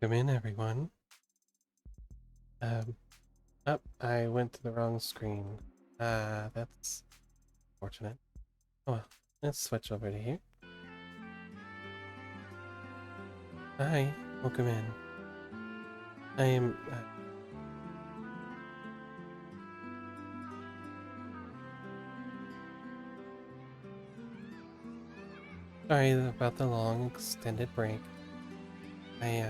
Come in, everyone. Um, I went to the wrong screen. That's fortunate. Oh well, let's switch over to here. Hi, welcome in. I am, sorry about the long extended break. I,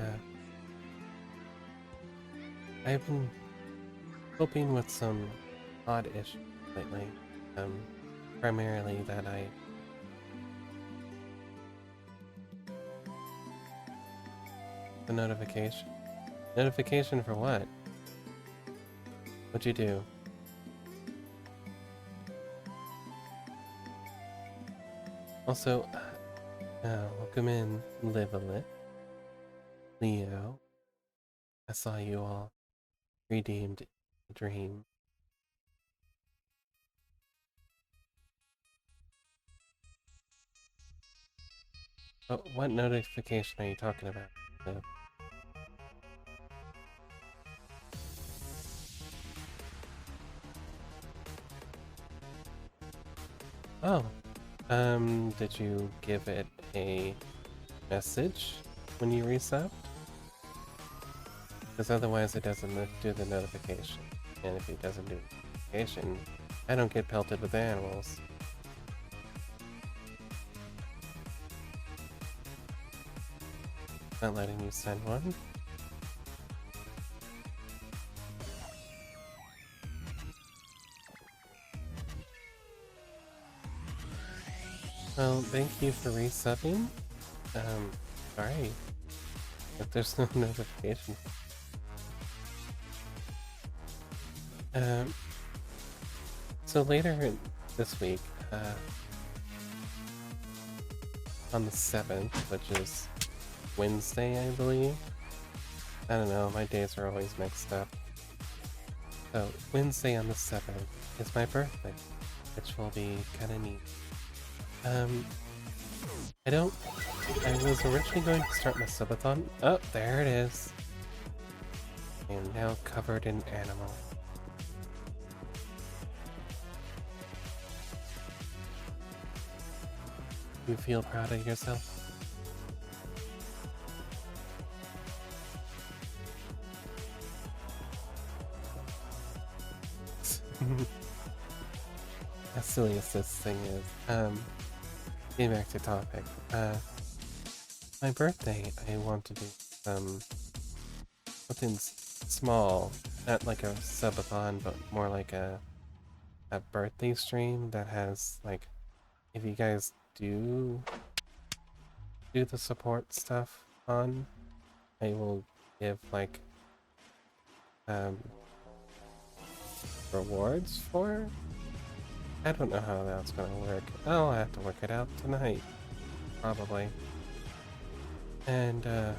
I've been coping with some odd issues lately. Um, primarily that the notification. Notification for what? What'd you do? Also, welcome in, Live a Lit. Leo. I saw you all redeemed a dream. Oh, what notification are you talking about? No. Oh, did you give it a message when you resubbed? Because otherwise it doesn't do the notification. And if it doesn't do the notification, I don't get pelted with animals. Not letting you send one? Well, thank you for resubbing. Sorry if there's no notification. Um, so later this week, on the 7th, which is Wednesday, I believe. I don't know, my days are always mixed up. So, Wednesday on the 7th is my birthday, which will be kinda neat. I was originally going to start my subathon. Oh, there it is. I am now covered in animal. You feel proud of yourself? As silly as this thing is. Getting back to topic. My birthday, I want to do something small, not like a subathon, but more like a birthday stream that has like, if you guys do the support stuff on, I will give like rewards for. I don't know how that's gonna work. I'll have to work it out tonight, probably. And I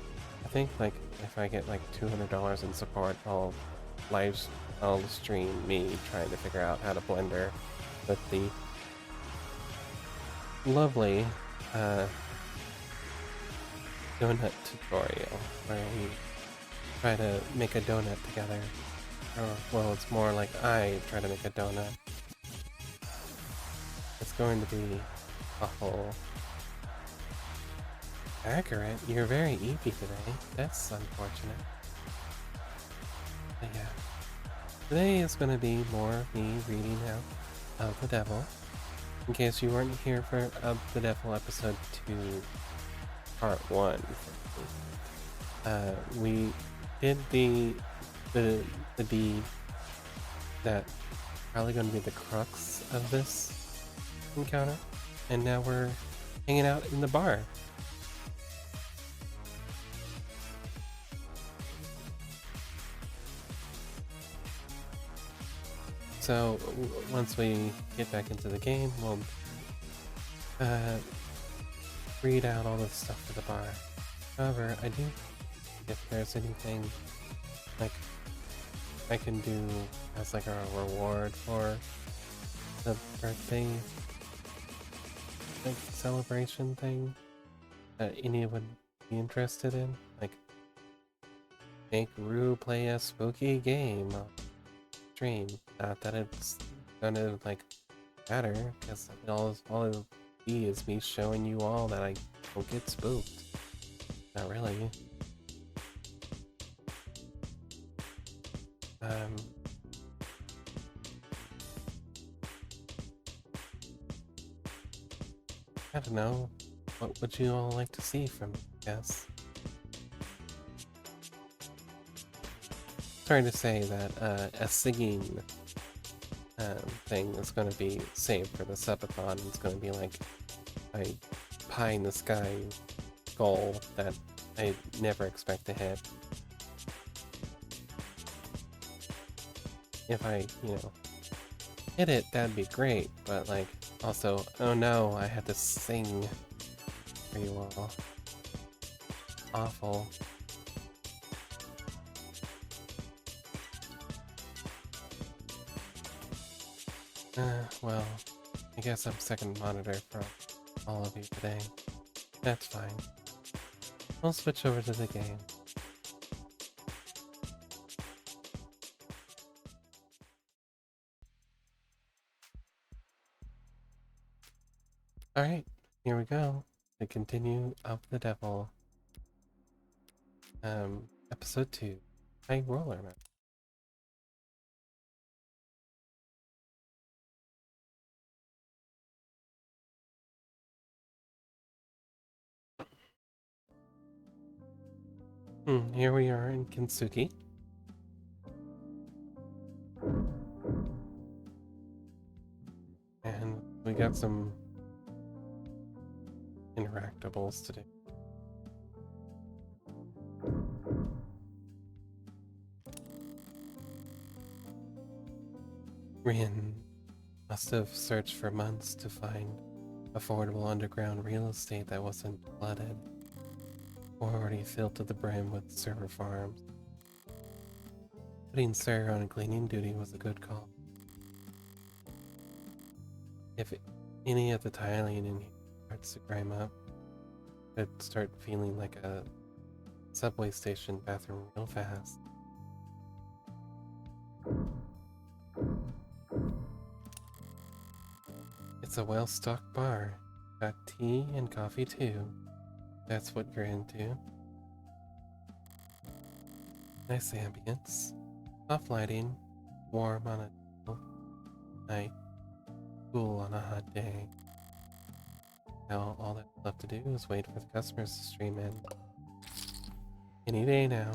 think like if I get like $200 in support, I'll stream me trying to figure out how to blender with the lovely donut tutorial where we try to make a donut together. Or, well, it's more like I try to make a donut. It's going to be awful accurate. You're very eepy today. That's unfortunate. But yeah. Today is going to be more me reading out of the Devil. In case you weren't here for Of the Devil episode 2, part 1. We did the deed that probably going to be the crux of this encounter, and now we're hanging out in the bar. So once we get back into the game, we'll read out all the stuff for the bar. However, I do, if there's anything like I can do as like a reward for the birthday like celebration thing that anyone would be interested in, like make Rue play a spooky game on stream. Not that it's gonna like matter, because all it'll be is me showing you all that I don't get spooked. Not really. I don't know. What would you all like to see from me, I guess? Trying to say that a singing thing is going to be saved for the subathon. It's going to be like a pie in the sky goal that I never expect to hit. If I, hit it, that'd be great, but like, also, oh no, I had to sing for you all. Awful. Well, I guess I'm second monitor for all of you today. That's fine. We'll switch over to the game. Alright, here we go. The Continue of the Devil. Episode 2. High Roller Man. Here we are in Kintsugi. And we got some interactables to do. Rian must have searched for months to find affordable underground real estate that wasn't flooded or already filled to the brim with server farms. Putting Sarah on cleaning duty was a good call. If any of the tiling in here starts to grime up, it'd start feeling like a subway station bathroom real fast. It's a well-stocked bar. Got tea and coffee too. That's what you're into. Nice ambience. Soft lighting. Warm on a night. Cool on a hot day. Now all that's left to do is wait for the customers to stream in. Any day now.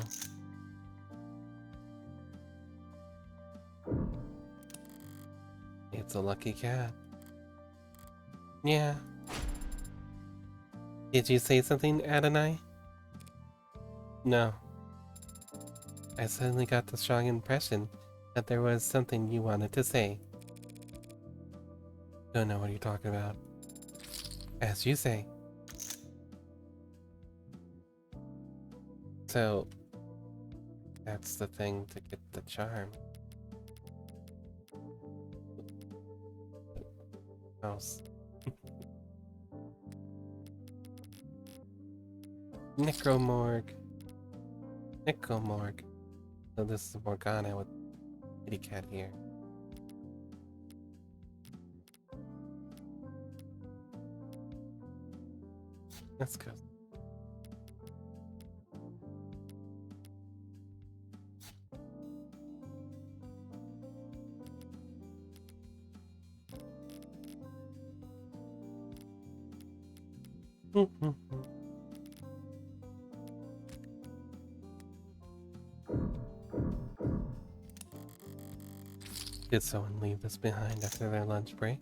It's a lucky cat. Yeah. Did you say something, Adonai? No. I suddenly got the strong impression that there was something you wanted to say. Don't know what you're talking about. As you say. So, that's the thing to get the charm. Mouse. Necromorg. Necromorg. So this is Morgana with kitty cat here. Let's go. Did someone leave this behind after their lunch break?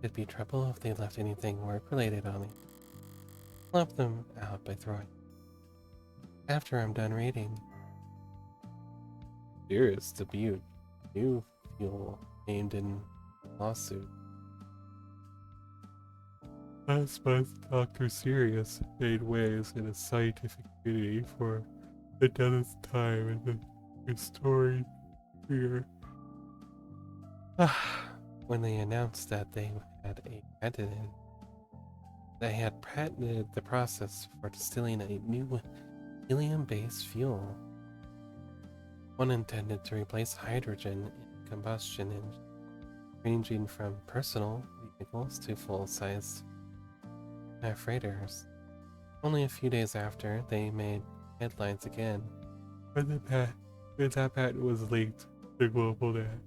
It'd be trouble if they left anything work-related on me. Lump them out by throwing. After I'm done reading. Dearest Debut. New fuel named in lawsuit. Last month, Dr. Sirius made waves in a scientific community for the 10th time in the historic career. When they announced that they had patented the process for distilling a new helium-based fuel, one intended to replace hydrogen in combustion engines, ranging from personal vehicles to full-sized freighters. Only a few days after, they made headlines again when that patent was leaked to global net.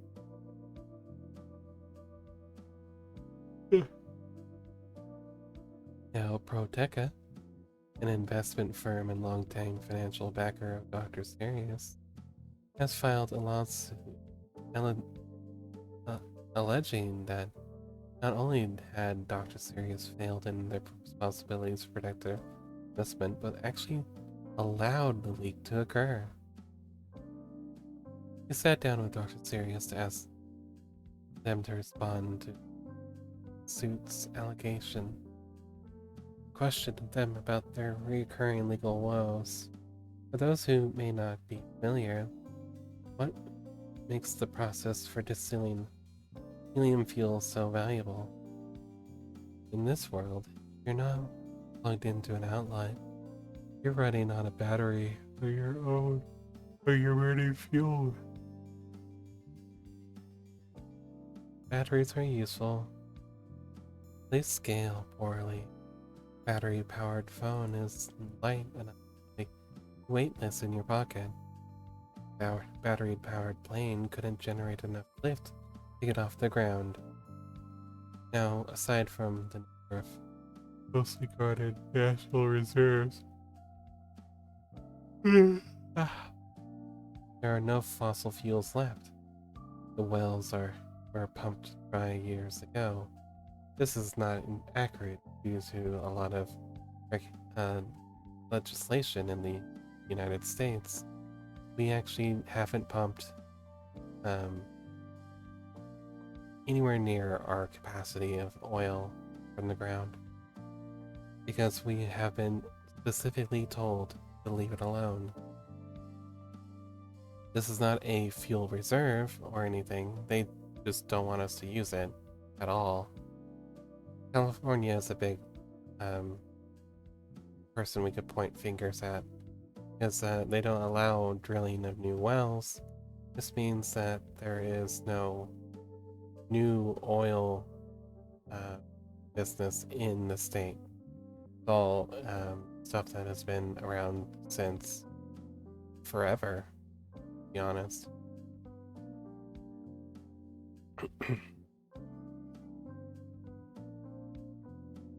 Now, Proteca, an investment firm and longtime financial backer of Dr. Sirius, has filed a lawsuit alleging that not only had Dr. Sirius failed in their responsibilities to protect their investment, but actually allowed the leak to occur. He sat down with Dr. Sirius to ask them to respond to suit's allegation, questioned them about their recurring legal woes. For those who may not be familiar, what makes the process for distilling helium fuel so valuable? In this world, you're not plugged into an outlet. You're running on a battery of your own, or you're burning fuel. Batteries are useful. They scale poorly. Battery-powered phone is light enough to be weightless in your pocket. Our battery-powered plane couldn't generate enough lift to get off the ground. Now, aside from the number of closely guarded national reserves, there are no fossil fuels left. The wells were pumped dry years ago. This is not inaccurate due to a lot of legislation in the United States. We actually haven't pumped anywhere near our capacity of oil from the ground because we have been specifically told to leave it alone. This is not a fuel reserve or anything. They just don't want us to use it at all. California is a big person we could point fingers at because they don't allow drilling of new wells. This means that there is no new oil business in the state. It's all stuff that has been around since forever, to be honest.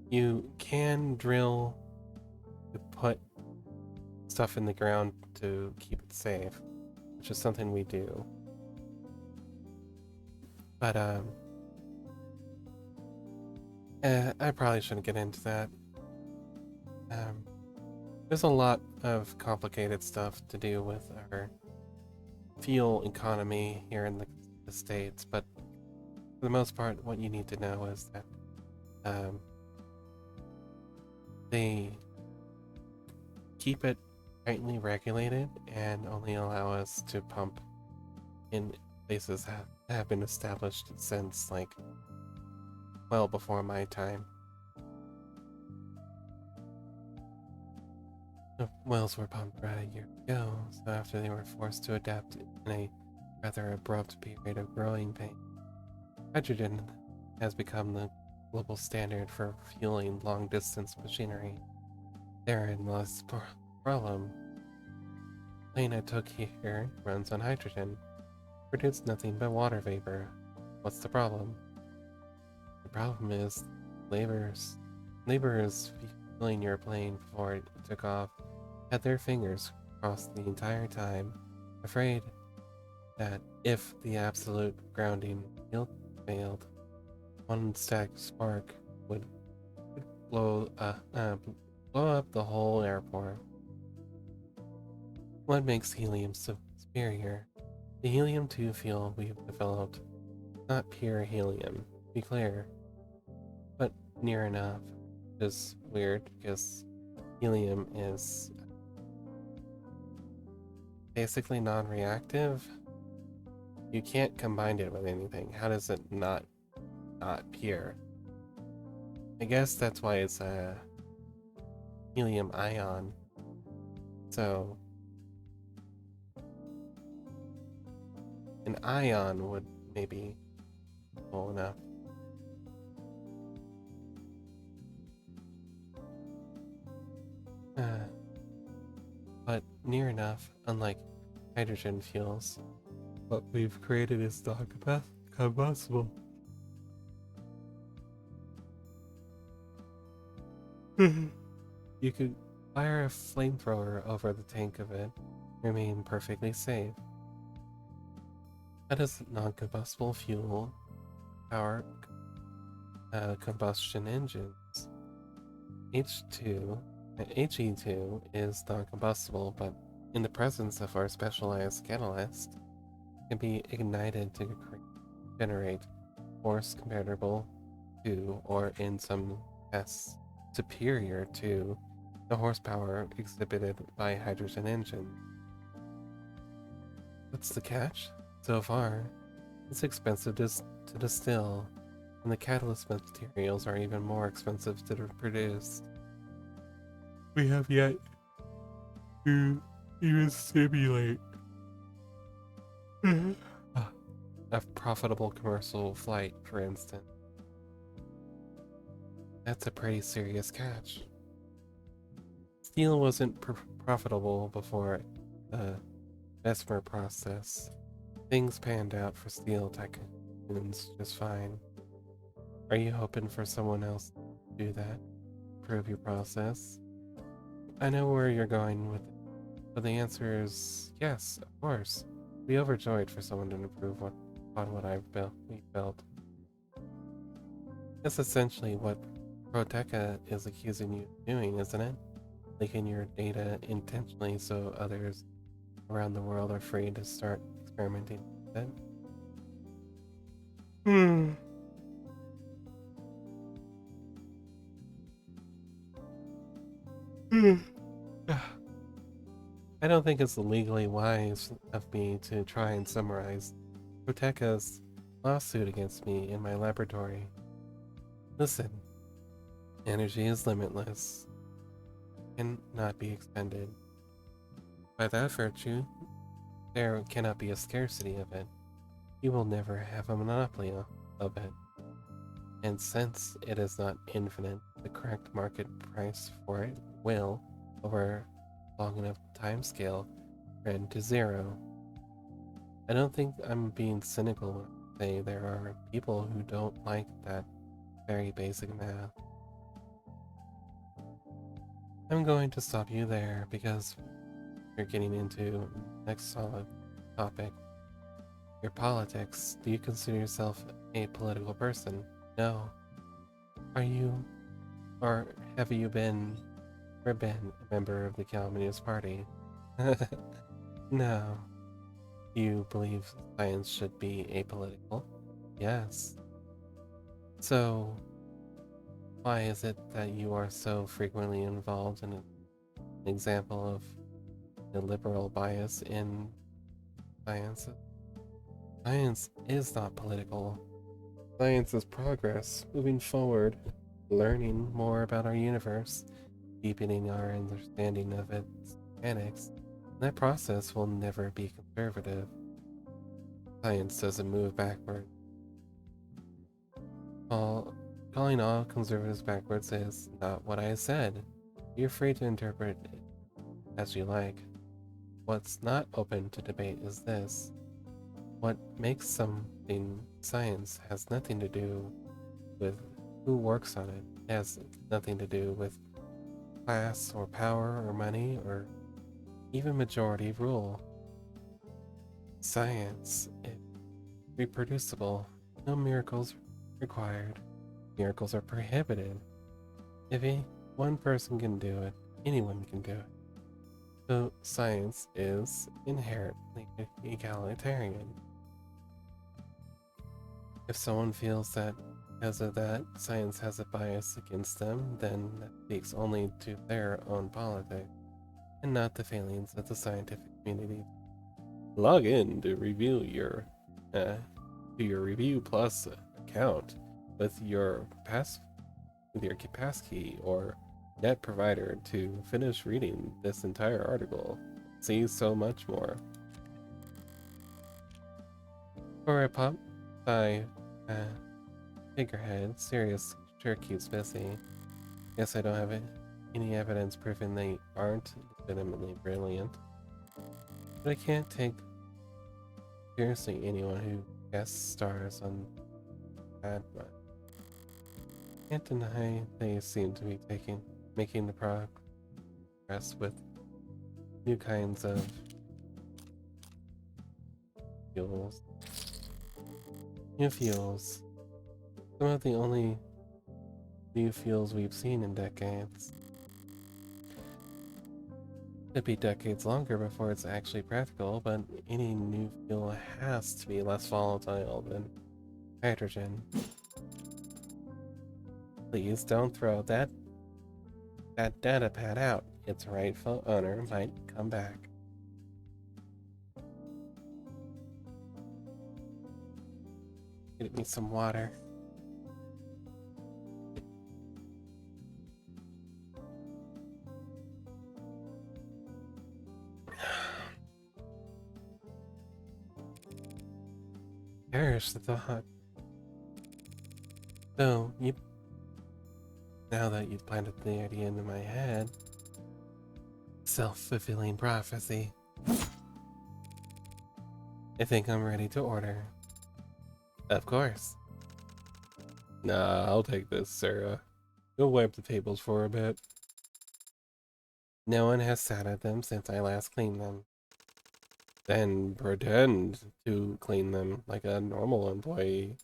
You can drill to put stuff in the ground to keep it safe, which is something we do. But I probably shouldn't get into that. There's a lot of complicated stuff to do with our fuel economy here in the States, but for the most part, what you need to know is that they keep it tightly regulated and only allow us to pump in places that have been established since, like, well before my time. The wells were pumped right a year ago, so after they were forced to adapt in a rather abrupt period of growing pain, hydrogen has become the global standard for fueling long-distance machinery. Therein lies the problem. The plane I took here runs on hydrogen, produces nothing but water vapor. What's the problem? The problem is laborers fueling your plane before it took off had their fingers crossed the entire time, afraid that if the absolute grounding failed, one static spark would blow up the whole airport. What makes helium so superior? The helium-2 fuel we've developed, not pure helium, to be clear, but near enough. Which is weird because helium is basically non-reactive. You can't combine it with anything. How does it not pure? I guess that's why it's a helium ion. It's So, an ion would maybe be cool enough. But near enough, unlike hydrogen fuels. What we've created is non-combustible. You could fire a flamethrower over the tank of it, remain perfectly safe. How does non-combustible fuel power combustion engines? He2 is non-combustible, but in the presence of our specialized catalyst, can be ignited to generate force comparable to, or in some tests, superior to, the horsepower exhibited by hydrogen engine. What's the catch? So far, it's expensive to distill, and the catalyst materials are even more expensive to produce. We have yet to even simulate a profitable commercial flight, for instance. That's a pretty serious catch. Steel wasn't profitable before the Vesper process. Things panned out for steel tycoons just fine. Are you hoping for someone else to do that? Prove your process? I know where you're going with it, but the answer is yes, of course. Be overjoyed for someone to improve on what we built. That's essentially what Proteka is accusing you of doing, isn't it? Leaking your data intentionally so others around the world are free to start experimenting with it. I don't think it's legally wise of me to try and summarize Proteka's lawsuit against me in my laboratory. Listen, energy is limitless and not be expended. By that virtue, there cannot be a scarcity of it. You will never have a monopoly of it. And since it is not infinite, the correct market price for it will, over long enough time scale, trend to zero. I don't think I'm being cynical when I say there are people who don't like that very basic math. I'm going to stop you there because you're getting into next solid topic. Your politics. Do you consider yourself a political person? No. Are you, or have you been, or been a member of the Communist Party? No. You believe science should be apolitical? Yes. So, why is it that you are so frequently involved in an example of a liberal bias in science? Science is not political. Science is progress, moving forward, learning more about our universe, deepening our understanding of its mechanics. That process will never be conservative. Science doesn't move backward. Calling all conservatives backwards is not what I said. You're free to interpret it as you like. What's not open to debate is this. What makes something science has nothing to do with who works on it. It has nothing to do with class or power or money or even majority rule. Science is reproducible. No miracles required. Miracles are prohibited. If one person can do it, anyone can do it. So science is inherently egalitarian. If someone feels that because of that, science has a bias against them, then that speaks only to their own politics, and not the failings of the scientific community. Log in to review your Review Plus account with your passkey or net provider to finish reading this entire article. See so much more. For a pop by figurehead, Sirius sure keeps busy. Guess I don't have any evidence proving they aren't legitimately brilliant. But I can't take seriously anyone who guest stars on that much. Can't deny they seem to be making the progress with new kinds of fuels. New fuels. Some of the only new fuels we've seen in decades. Could be decades longer before it's actually practical, but any new fuel has to be less volatile than hydrogen. Please don't throw that data pad out. Its rightful owner might come back. Get me some water. Perish the thought. So, now that you've planted the idea into my head, self-fulfilling prophecy. I think I'm ready to order. Of course. Nah, I'll take this, Sarah. Go wipe the tables for a bit. No one has sat at them since I last cleaned them. Then pretend to clean them like a normal employee.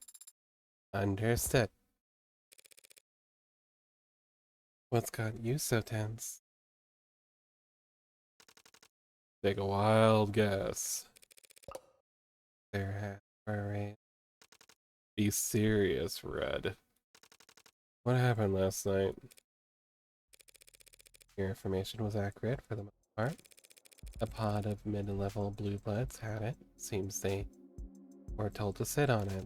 Understood. What's got you so tense? Take a wild guess. Sarah, alright. Be serious, Red. What happened last night? Your information was accurate for the most part. A pod of mid-level blue bloods had it. Seems they were told to sit on it.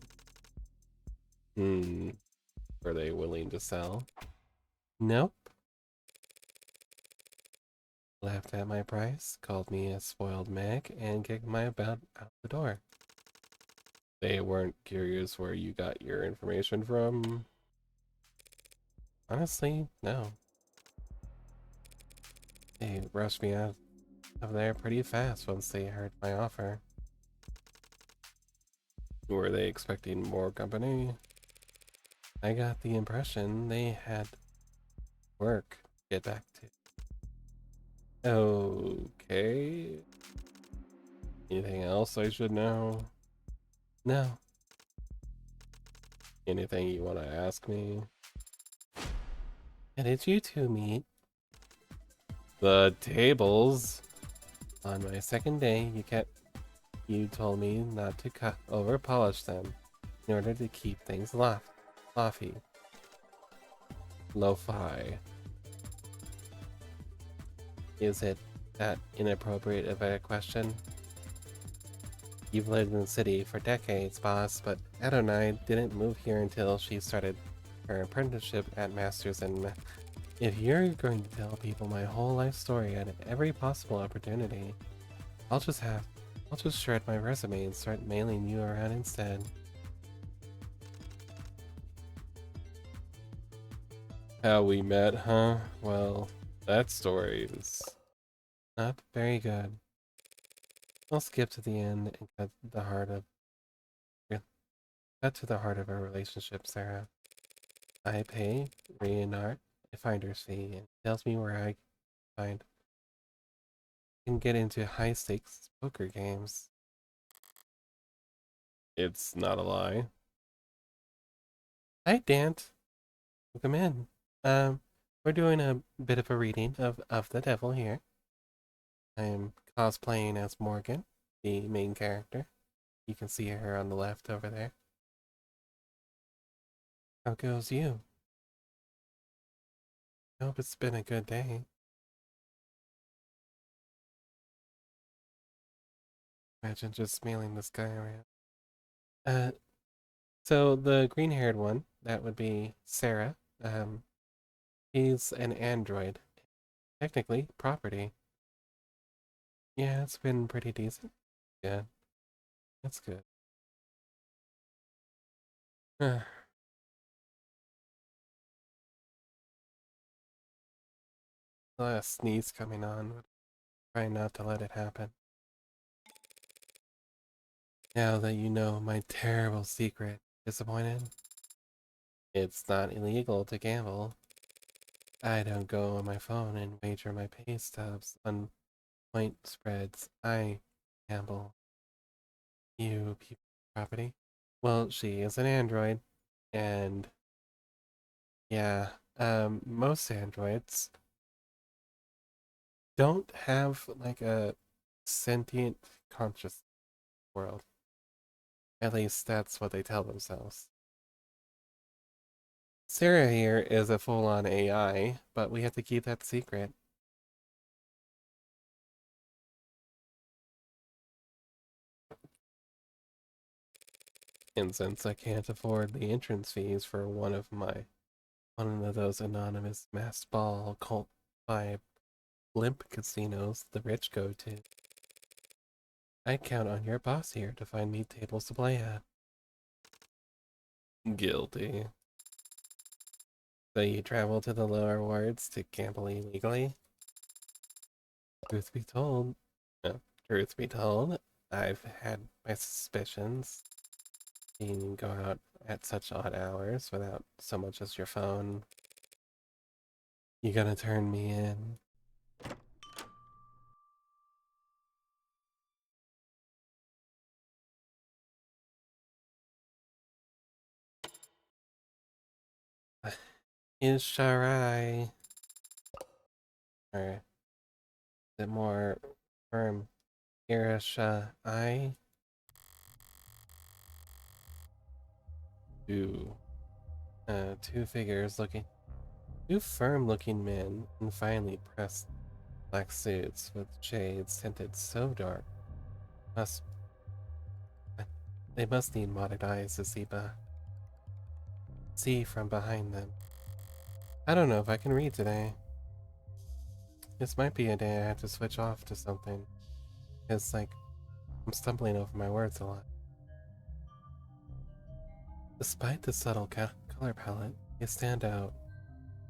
Were they willing to sell? Nope. Laughed at my price, called me a spoiled Meg, and kicked my butt out the door. They weren't curious where you got your information from? Honestly, no. They rushed me out of there pretty fast once they heard my offer. Were they expecting more company? I got the impression they had work to get back to. Okay. Anything else I should know? No. Anything you want to ask me? How did you two meet? The tables. On my second day, you told me not to over polish them in order to keep things lofty. Lo-fi. Is it that inappropriate of a question? You've lived in the city for decades, boss, but Adonai didn't move here until she started her apprenticeship at Masters and if you're going to tell people my whole life story at every possible opportunity, I'll just shred my resume and start mailing you around instead. How we met, huh? Well, that story is not very good. I'll skip to the end and cut to the heart of our relationship, Sarah. I pay Reinhardt a finder's fee and tells me where I can get into high stakes poker games. It's not a lie. Hi, Dant. Welcome in. We're doing a bit of a reading of the devil here. I am cosplaying as Morgan, the main character. You can see her on the left over there. How goes you? I hope it's been a good day. Imagine just mailing this guy around. Uh, so the green-haired one, that would be Sarah. He's an android. Technically, property. Yeah, it's been pretty decent. Yeah, that's good. A sneeze coming on, but try not to let it happen. Now that you know my terrible secret, disappointed? It's not illegal to gamble. I don't go on my phone and wager my pay stubs on point spreads. I gamble. You people property? Well, she is an android, and yeah, most androids don't have like a sentient conscious world. At least that's what they tell themselves. Sarah here is a full-on AI, but we have to keep that secret. And since I can't afford the entrance fees for one of those anonymous masked ball cult vibe blimp casinos the rich go to, I count on your boss here to find me tables to play at. Guilty. So you travel to the lower wards to gamble illegally? Truth be told, no, truth be told, I've had my suspicions. You go out at such odd hours without so much as your phone. You gonna turn me in? Is Sharai? Or is it more firm? Irisha I? Two, two figures looking, two firm-looking men in finely pressed black suits with shades tinted so dark. Must they must need modded eyes to see from behind them. I don't know if I can read today. This might be a day I have to switch off to something. It's like I'm stumbling over my words a lot. Despite the subtle color palette, you stand out.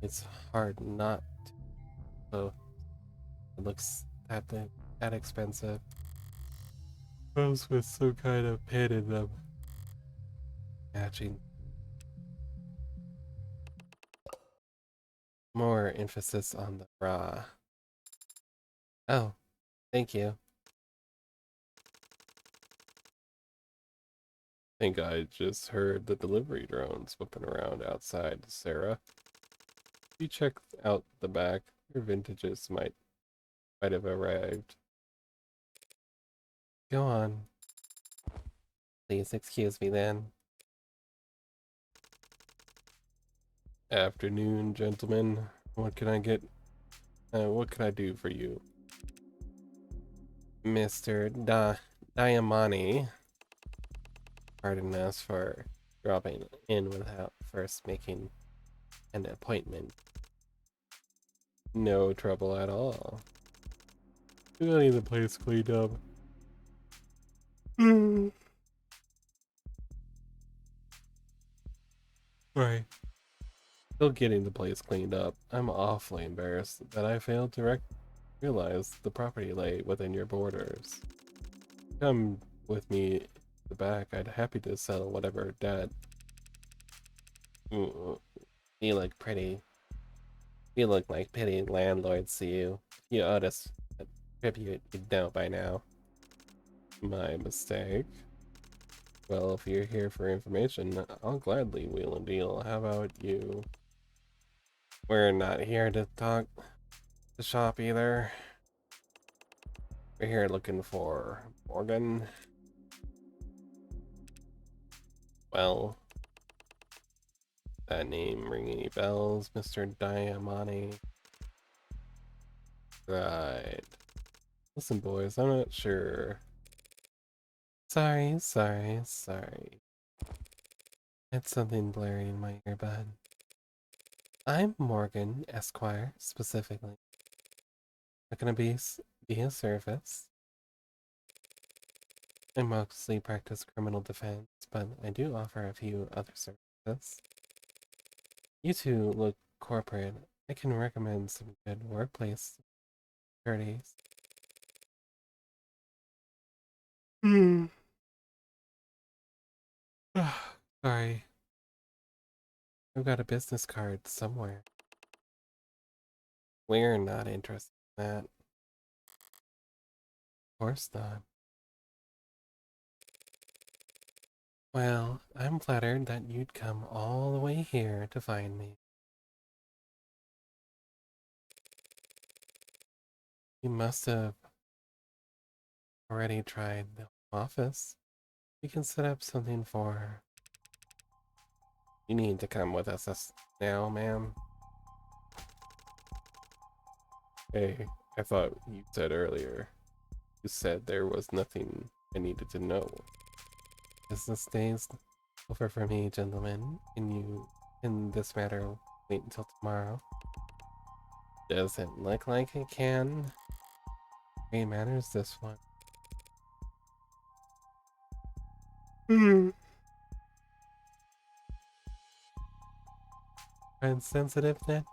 It's hard not to. So it looks that expensive. Comes with some kind of pin in them. Matching. More emphasis on the raw. Oh, thank you. Think I just heard the delivery drones whipping around outside, Sarah. You check out the back. Your vintages might have arrived. Go on. Please excuse me then. Afternoon, gentlemen. What can I get? What can I do for you? Mr. Diamani. Pardon us for dropping in without first making an appointment. No trouble at all. I need the place cleaned up. Right. Still getting the place cleaned up. I'm awfully embarrassed that I failed to realize the property lay within your borders. Come with me to the back. I'd happy to settle whatever debt. Ooh, you look pretty. You look like pity landlords to you. You owed us a tribute, you'd know by now. My mistake. Well, if you're here for information, I'll gladly wheel and deal. How about you? We're not here to talk the shop either. We're here looking for Morgan. Well, that name ring any bells, Mr. Diamani? Right. Listen, boys, I'm not sure. Sorry. It's something blurry in my earbud. I'm Morgan, Esquire, specifically. I'm gonna be a service. I mostly practice criminal defense, but I do offer a few other services. You two look corporate. I can recommend some good workplace securities. Hmm. Sorry, I've got a business card somewhere. We're not interested in that. Of course not. Well, I'm flattered that you'd come all the way here to find me. You must have already tried the office. We can set up something for... You need to come with us now, ma'am. Hey, I thought you said earlier. You said there was nothing I needed to know. Business days over for me, gentlemen. Can you, in this matter, wait until tomorrow? Doesn't look like it can. Great matters, this one. Hmm. And sensitive then?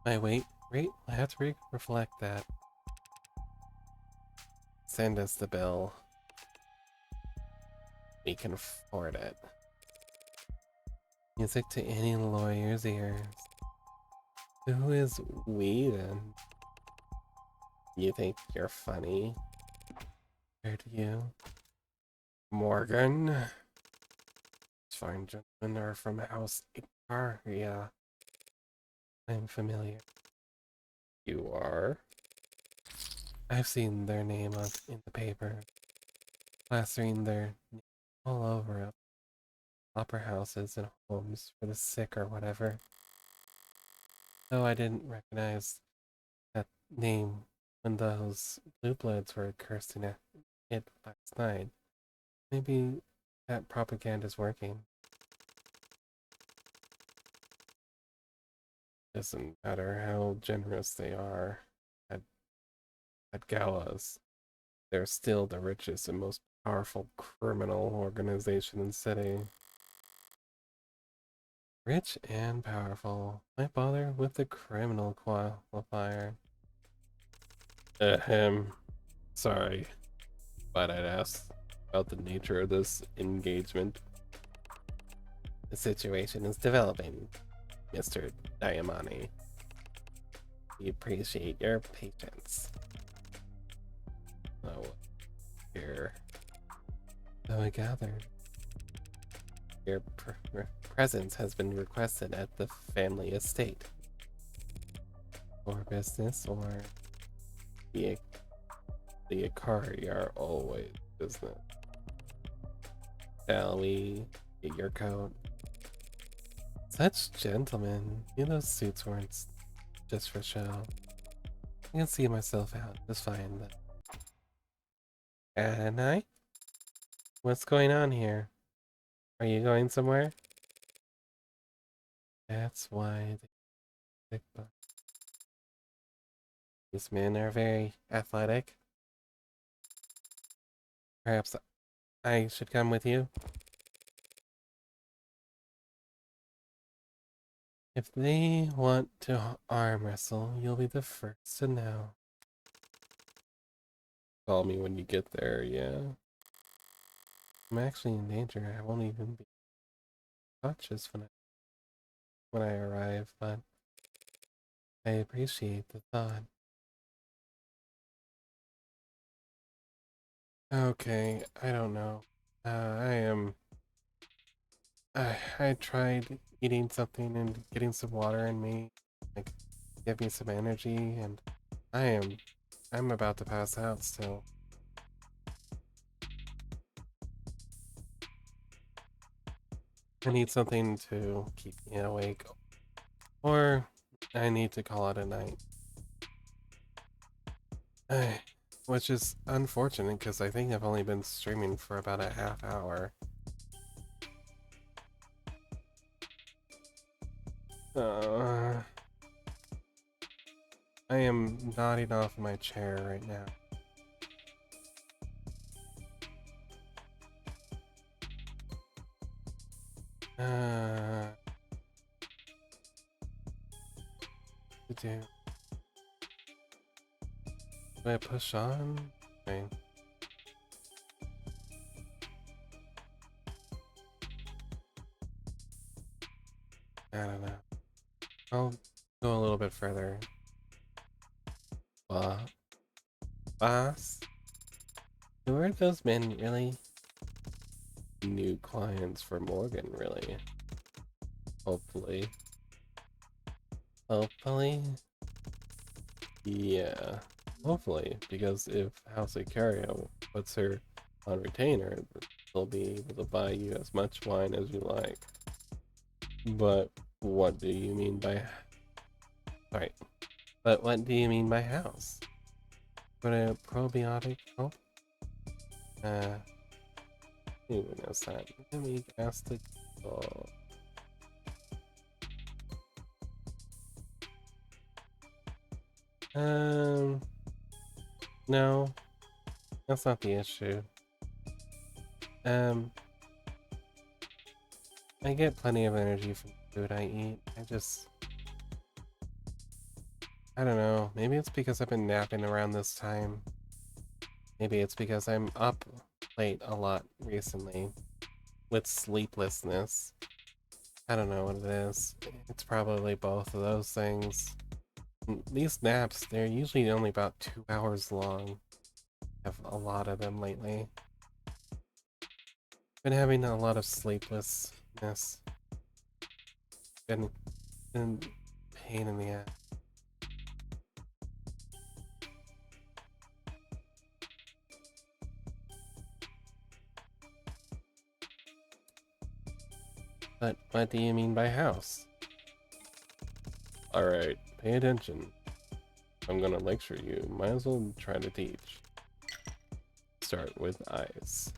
My wait, I have to reflect that. Send us the bill. We can afford it. Music to any lawyer's ears. Who is we then? You think you're funny? Where do you? Morgan? Fine gentlemen are from House Icar. Yeah, I'm familiar. You are? I've seen their name up in the paper, plastering their name all over it. Opera houses and homes for the sick or whatever. Though I didn't recognize that name when those blue bloods were cursing at it last night. Maybe that propaganda's working. Doesn't matter how generous they are at, at galas. They're still the richest and most powerful criminal organization in the city. Rich and powerful. Why bother with the criminal qualifier? Ahem. Sorry, but I'd ask about the nature of this engagement. The situation is developing, Mr. Diamani. We appreciate your patience. Oh, here. So I gathered. Your presence has been requested at the family estate. For business or the Akari are always business. Shall we get your coat? Such gentlemen. You know, suits weren't just for show. I can see myself out just fine then. And I? What's going on here? Are you going somewhere? That's why they pick these men are very athletic. Perhaps I should come with you? If they want to arm wrestle, you'll be the first to know. Call me when you get there, yeah? I'm actually in danger. I won't even be conscious when I arrive, but I appreciate the thought. Okay, I don't know. I am... I tried eating something and getting some water in me, like, give me some energy, and I am... I'm about to pass out still. I need something to keep me awake, or I need to call it a night. Which is unfortunate because I think I've only been streaming for about a half hour. I am nodding off in my chair right now. Do I push on? Okay. I don't know. I'll go a little bit further. Boss? Were those men really new clients for Morgan, really? Hopefully. Hopefully? Yeah. Hopefully, because if House Icario puts her on retainer, they'll be able to buy you as much wine as you like. But what do you mean by... Sorry. But what do you mean by house? Would a probiotic help? Who knows that? Let me ask the... Oh. No, that's not the issue. I get plenty of energy from the food I eat. I don't know. Maybe it's because I've been napping around this time. Maybe it's because I'm up late a lot recently with sleeplessness. I don't know what it is. It's probably both of those things. These naps, they're usually only about 2 hours long. I have a lot of them lately. Been having a lot of sleeplessness. Been pain in the ass. But what do you mean by house? Alright, pay attention. I'm gonna lecture you. Might as well try to teach. Start with eyes.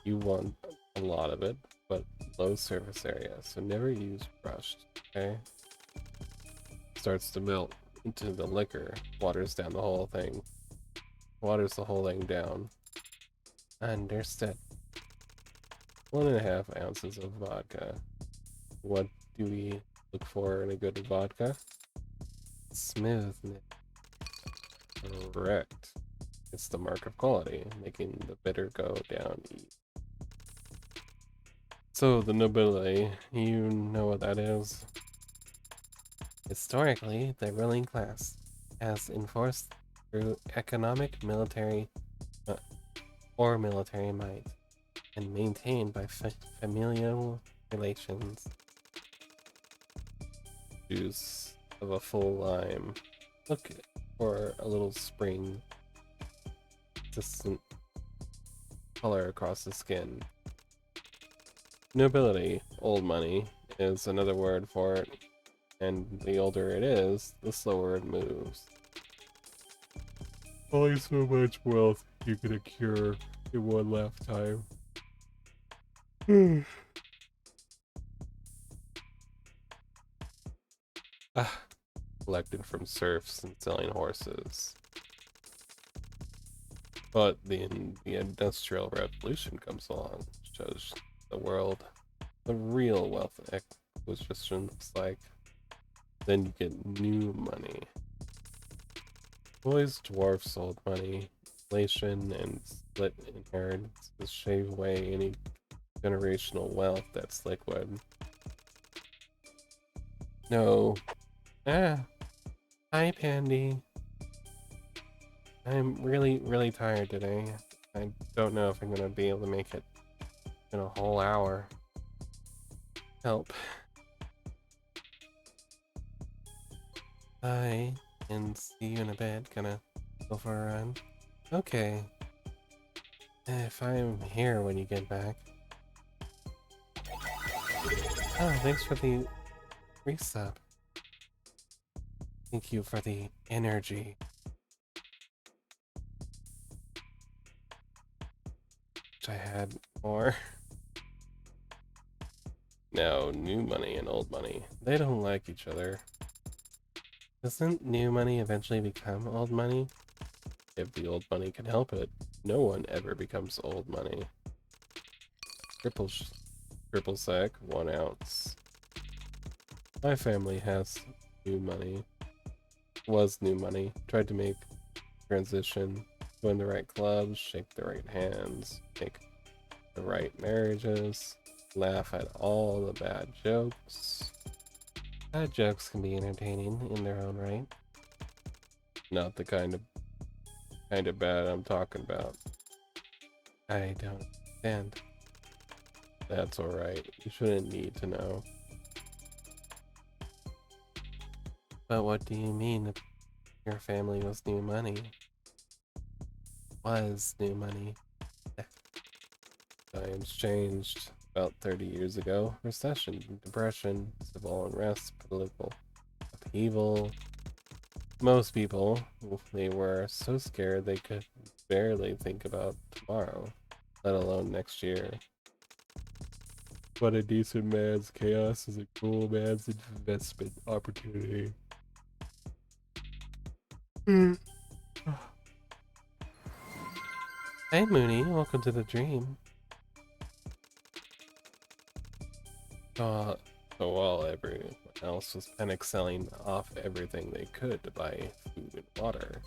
You want a lot of it, but low surface area, so never use brushed, okay? Starts to melt into the liquor, waters down the whole thing. Waters the whole thing down. Understood. 1.5 ounces of vodka. What do we look for in a good vodka? Smoothness. Correct. It's the mark of quality, making the bitter go down easy. So, the nobility, you know what that is? Historically, the ruling class has enforced through economic, military, or military might, and maintained by familial relations. Juice of a full lime. Look for a little spring. Consistent color across the skin. Nobility, old money, is another word for it, and the older it is, the slower it moves. Only so much wealth you can accrue in one lifetime. Collected from serfs and selling horses. But the Industrial Revolution comes along, shows the world the real wealth acquisition looks like. Then you get new money. Boys, dwarfs, sold money, inflation, and split inheritance to shave away any generational wealth that's liquid. No. Hi, Pandy. I'm really tired today. I don't know if I'm gonna be able to make it in a whole hour. Help. Bye, and see you in a bit. Gonna go for a run. Okay. If I'm here when you get back. Oh, thanks for the resub. Thank you for the energy. Wish I had more. No, new money and old money. They don't like each other. Doesn't new money eventually become old money? If the old money can help it, no one ever becomes old money. Triple sec, 1 ounce. My family has new money. Was new money. Tried to make transition. Join the right clubs, shake the right hands, make the right marriages, laugh at all the bad jokes. Bad jokes can be entertaining in their own right. Not the kind of bad I'm talking about. I don't understand. That's alright. You shouldn't need to know. But what do you mean if your family was new money? Was new money? Times changed. About 30 years ago, recession, depression, civil unrest, political upheaval. Most people, they were so scared they could barely think about tomorrow, let alone next year. But a decent man's chaos is a cool man's investment opportunity. Hey Mooney, welcome to the dream. So while everyone else was panic selling off everything they could to buy food and water.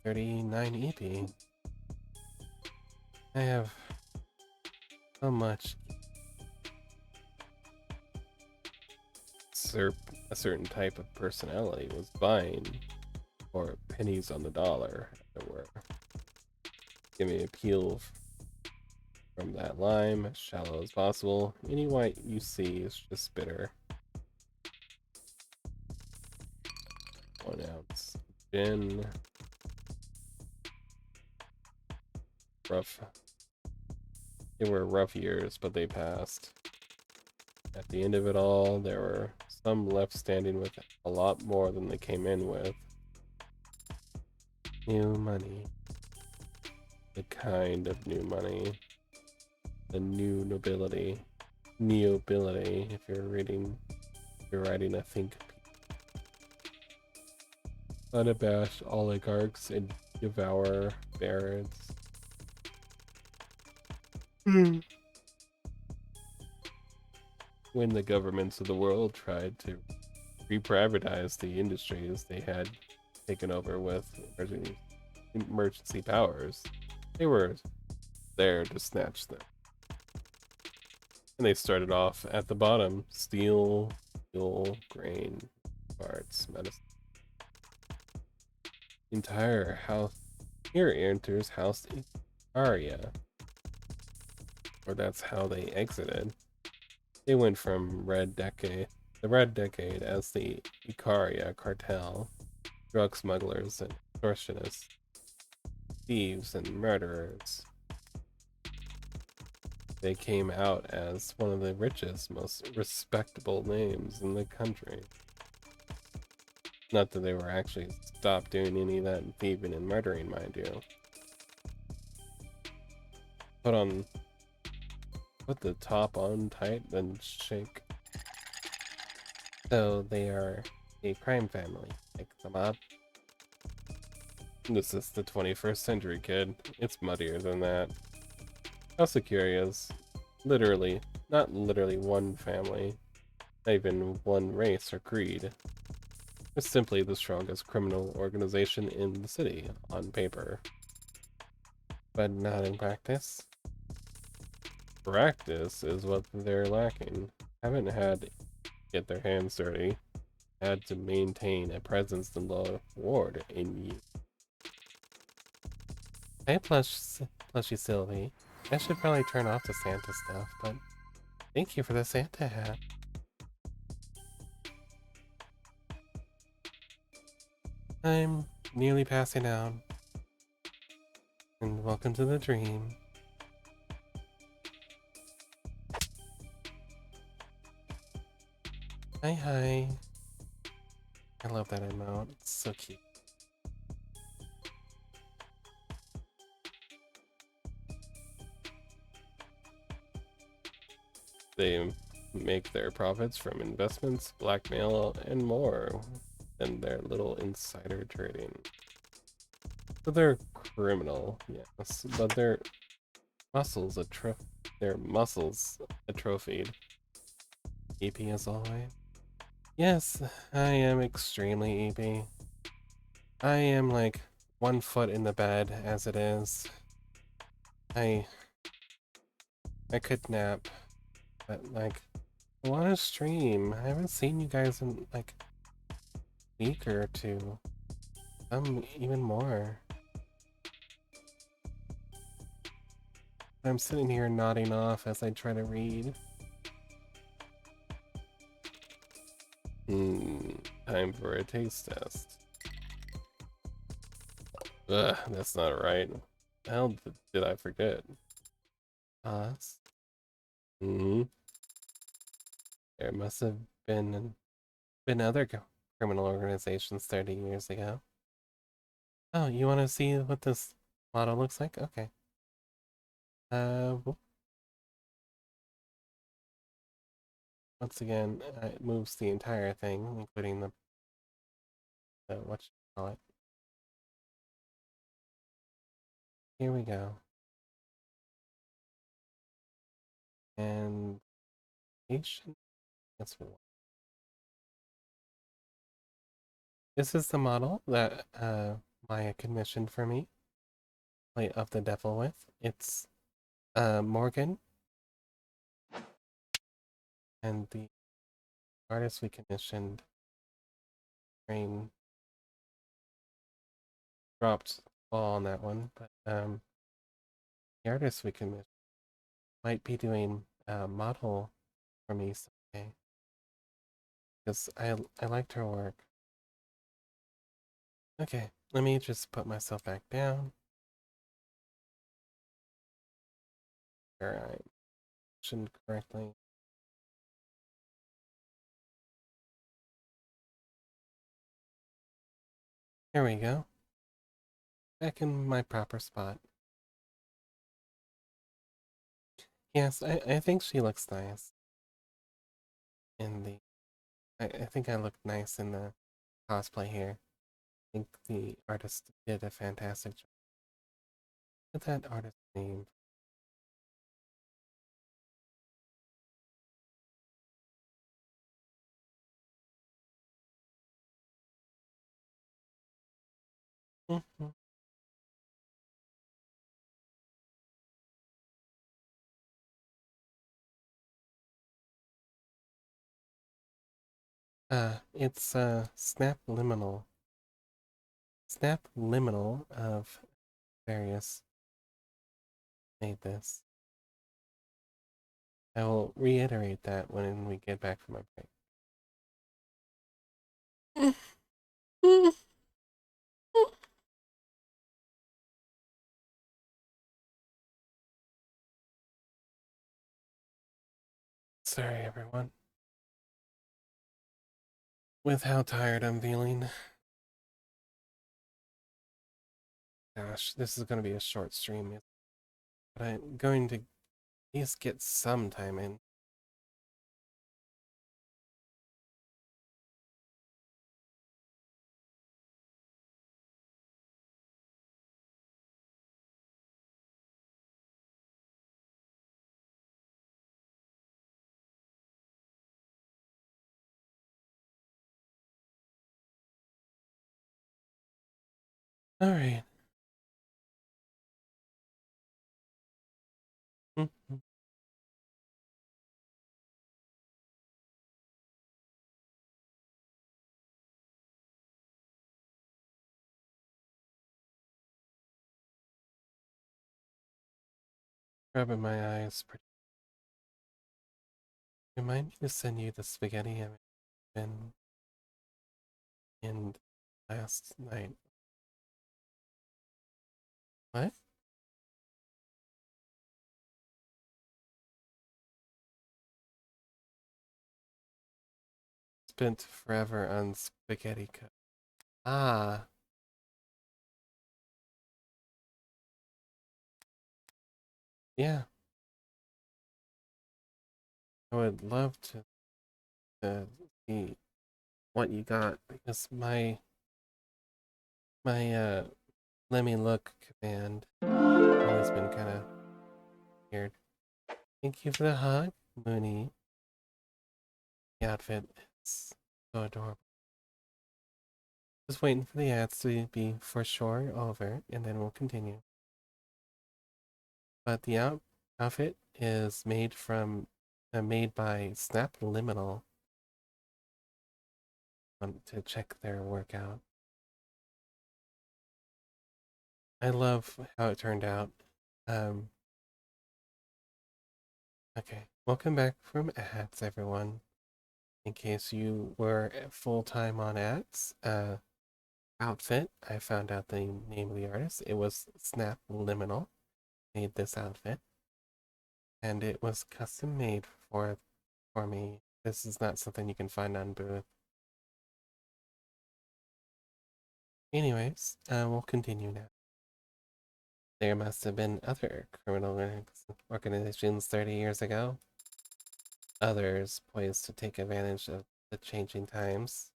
39 eepy. I have so much. A certain type of personality was buying for pennies on the dollar, as it were. Give me a peel from that lime, as shallow as possible. Any white you see is just bitter. 1 ounce gin. Rough. They were rough years, but they passed. At the end of it all, there were some left standing with a lot more than they came in with. New money. The kind of new money. The new nobility. Neobility, if you're writing a think piece. Unabashed oligarchs and devour barons. When the governments of the world tried to re-privatize the industries they had taken over with emergency powers, they were there to snatch them. And they started off at the bottom: steel, fuel, grain, parts, medicine. Entire house. Here enters House Aria. Or that's how they exited. They went from the Red Decade as the Icaria cartel, drug smugglers and extortionists, thieves and murderers. They came out as one of the richest, most respectable names in the country. Not that they were actually stopped doing any of that thieving and murdering, mind you. Put the top on tight, then shake. So they are a crime family, like the mob. This is the 21st century, kid. It's muddier than that. House of Curious, literally, not literally one family, not even one race or creed. It's simply the strongest criminal organization in the city, on paper. But not in practice. Practice is what they're lacking. Haven't had to get their hands dirty. Had to maintain a presence in the ward in you. Hey plushy Sylvie. I should probably turn off the Santa stuff, but thank you for the Santa hat. I'm nearly passing out. And welcome to the dream. Hi. I love that emote. It's so cute. They make their profits from investments, blackmail, and more than their little insider trading. So they're criminal, yes, but muscles atro their muscles atrophied. EP as always. Yes, I am extremely EP. I am like 1 foot in the bed as it is. I I could nap, but like I want to stream. I haven't seen you guys in like a week or two. Even more. I'm sitting here nodding off as I try to read. Hmm, time for a taste test. Ugh, that's not right. How did I forget? Us? Hmm. There must have been other criminal organizations 30 years ago. Oh, you want to see what this model looks like? Okay. Whoop. Once again, it moves the entire thing, including the what you call it. Here we go. And patient. That's what. This is the model that Maya commissioned for me. Play of the Devil with. It's Morgan, and the artist we commissioned, Rain, dropped the ball on that one, but the artist we commissioned might be doing a model for me someday because I liked her work. Okay, let me just put myself back down. Where I mentioned correctly. Here we go. Back in my proper spot. Yes, I think she looks nice in the. I think I look nice in the cosplay here. I think the artist did a fantastic job. What's that artist's name? Mhm. It's Snap Liminal. Snap Liminal of various made this. I will reiterate that when we get back from our break. Sorry, everyone. With how tired I'm feeling. Gosh, this is going to be a short stream, but I'm going to at least get some time in. Alright. Rubbing my eyes. Remind me to send you the spaghetti I've been in last night. What? Spent forever on spaghetti cup. Ah, yeah. I would love to see what you got because my let me look command always been kind of weird. Thank you for the hug, Mooney. The outfit is so adorable. Just waiting for the ads to be for sure over, and then we'll continue. But the outfit is made by Snap Liminal. Want to check their workout. I love how it turned out. Um, okay, welcome back from ads, everyone. In case you were full time on ads, outfit. I found out the name of the artist. It was Snap Liminal made this outfit, and it was custom made for me. This is not something you can find on Booth. Anyways, we'll continue now. There must have been other criminal organizations 30 years ago. Others poised to take advantage of the changing times.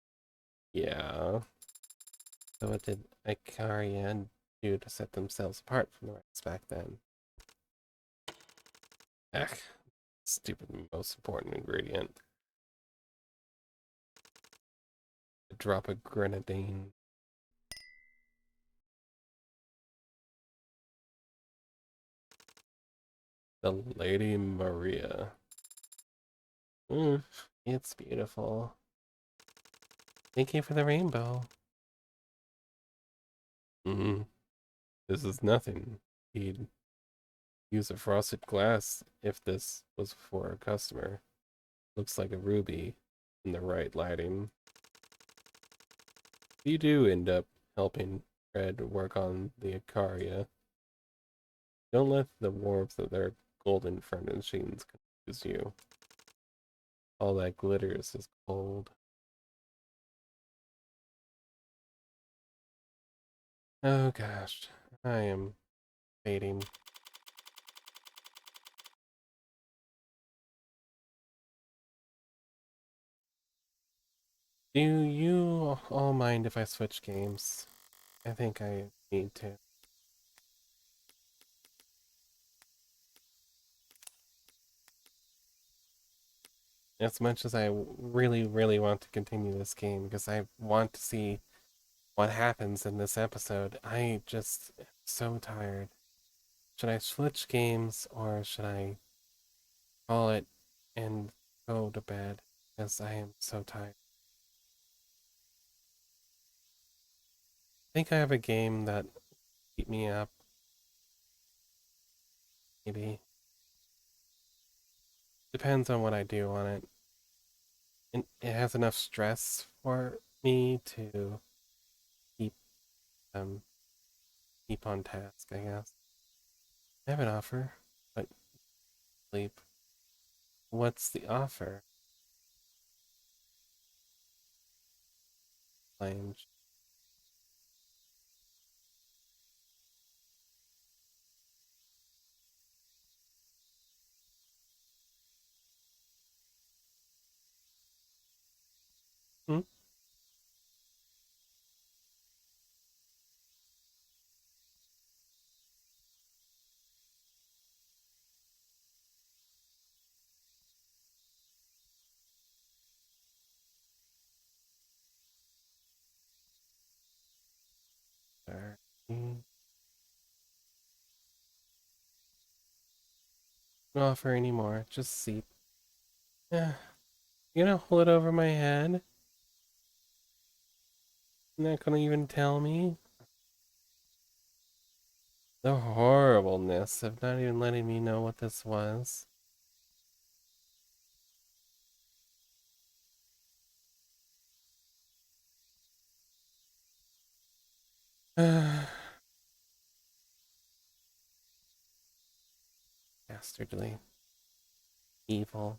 Yeah. So what did Ikaria do to set themselves apart from the rest back then? Ugh, stupid most important ingredient. A drop of grenadine. The Lady Maria. It's beautiful. Thank you for the rainbow. This is nothing. He'd use a frosted glass if this was for a customer. Looks like a ruby in the right lighting. You do end up helping Fred work on the Icaria. Don't let the warmth of their golden furnishings confuse you. All that glitters is cold. Oh gosh, I am fading. Do you all mind if I switch games? I think I need to. As much as I really, really want to continue this game because I want to see what happens in this episode, I just am so tired. Should I switch games or should I call it and go to bed? Because I am so tired. I think I have a game that keep me up, maybe. Depends on what I do on it. And it has enough stress for me to keep um keep on task, I guess. I have an offer, but sleep. What's the offer? Claims. Hmm? Sorry. No offer anymore. Just sleep. Yeah. You gonna hold it over my head? You're not gonna even tell me? The horribleness of not even letting me know what this was. Dastardly. Evil.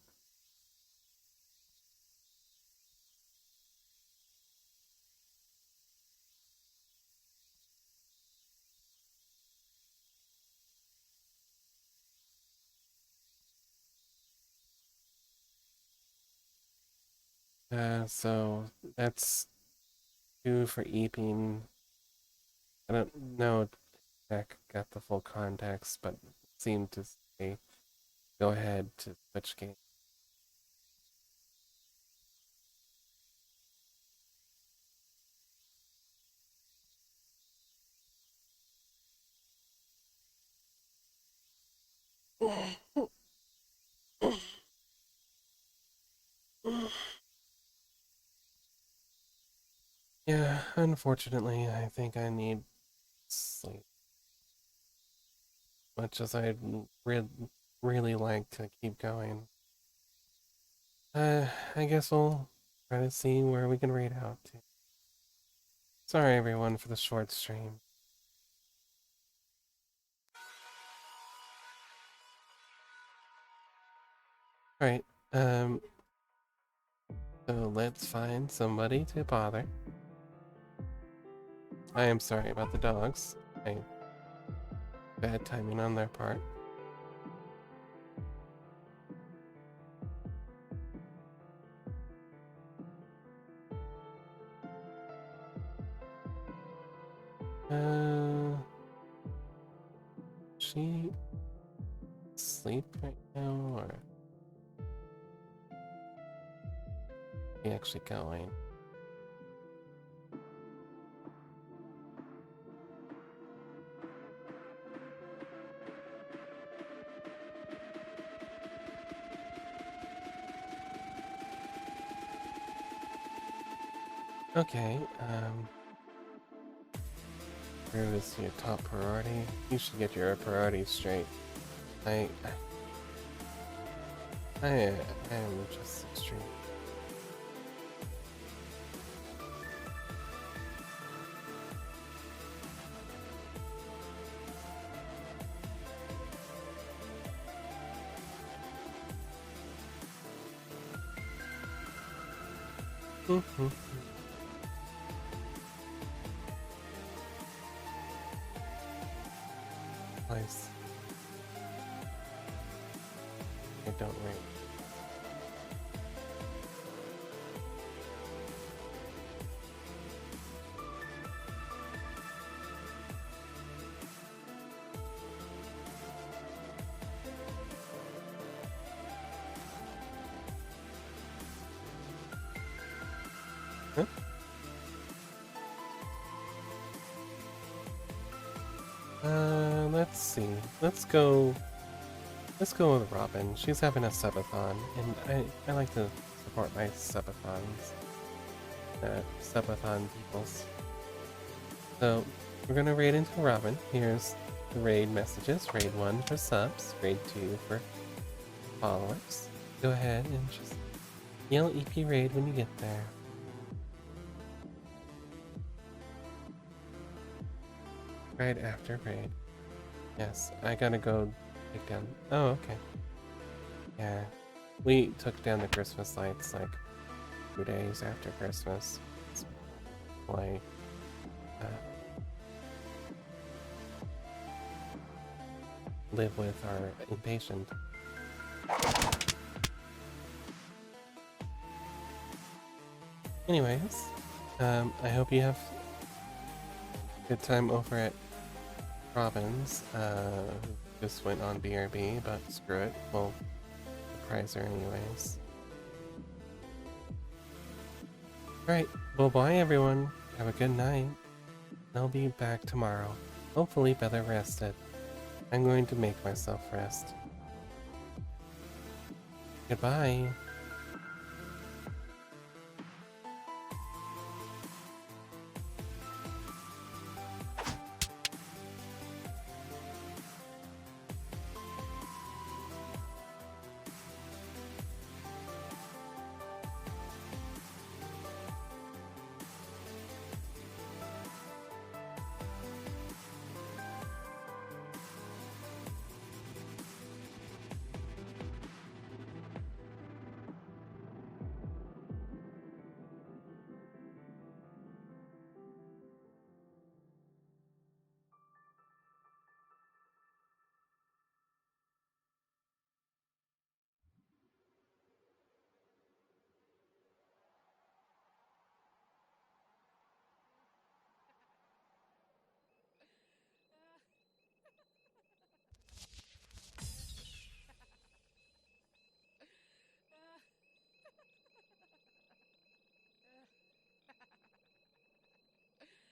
So that's 2 for eeping. I don't know if Jack got the full context, but it seemed to say go ahead to switch game. Yeah, unfortunately, I think I need sleep. Much as I'd really like to keep going. I guess we'll try to see where we can raid out to. Sorry everyone for the short stream. Alright, so let's find somebody to bother. I am sorry about the dogs. Bad timing on their part. She asleep right now, or she actually going? Okay, where is your top priority? You should get your priorities straight. I am just extreme. Nice. I don't wait. Huh? Let's see. Let's go with Robin. She's having a subathon, and I like to support my subathons. Subathon peoples. So we're gonna raid into Robin. Here's the raid messages. Raid 1 for subs, raid 2 for followers. Go ahead and just yell EP raid when you get there. Right after raid. Yes, I gotta go take down. Oh, okay. Yeah, we took down the Christmas lights like 2 days after Christmas. That's why live with our impatient. Anyways, I hope you have a good time over at Robin's. Just went on BRB, but screw it. We'll surprise her anyways. Alright, well bye everyone. Have a good night. I'll be back tomorrow. Hopefully better rested. I'm going to make myself rest. Goodbye.